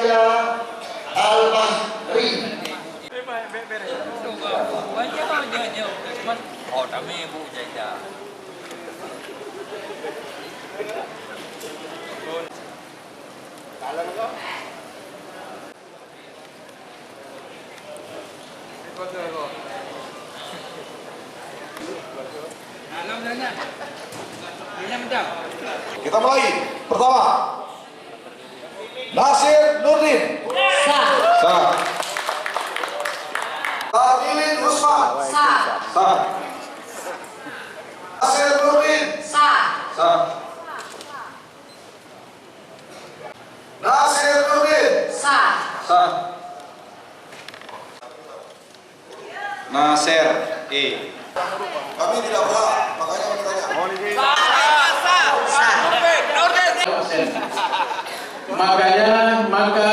Jaya Al-Mahri. Họ đã mê vụ chạy trả. Kita mulai. Pertama, Nasir Nurdin. Sah. Sah. Tadilin Usman. Sah. Sah. Nasir Nurdin. Sah. Sah. Nasir Nurdin. Sah. Sah. Nasir E. Kami tidak berhak, makanya kami tanya. Maka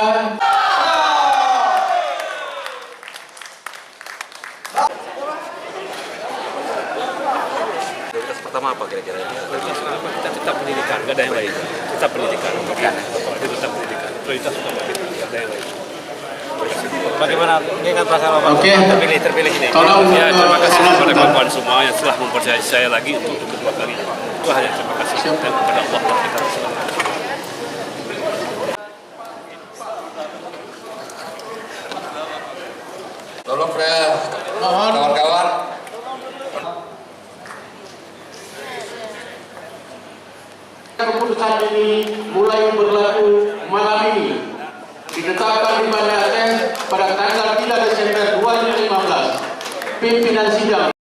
prioritas pertama apa kira-kira? Kita tetap pendidikan, nggak ada yang lain. Tetap pendidikan, tetap pendidikan. Prioritas utama kita, nggak ada yang lain. Bagaimana dengan perasaan Bapak terpilih ini? Ya, terima kasih kepada kawan-kawan semua yang telah mempercayai saya lagi untuk kedua kalinya. Itu hanya terima kasih dan kepada Allah dan kita semua. Tolong kawan-kawan. keputusan ini mulai berlaku malam ini. Ditetapkan di Banda Aceh pada tanggal 3 Desember 2015. Pimpinan sidang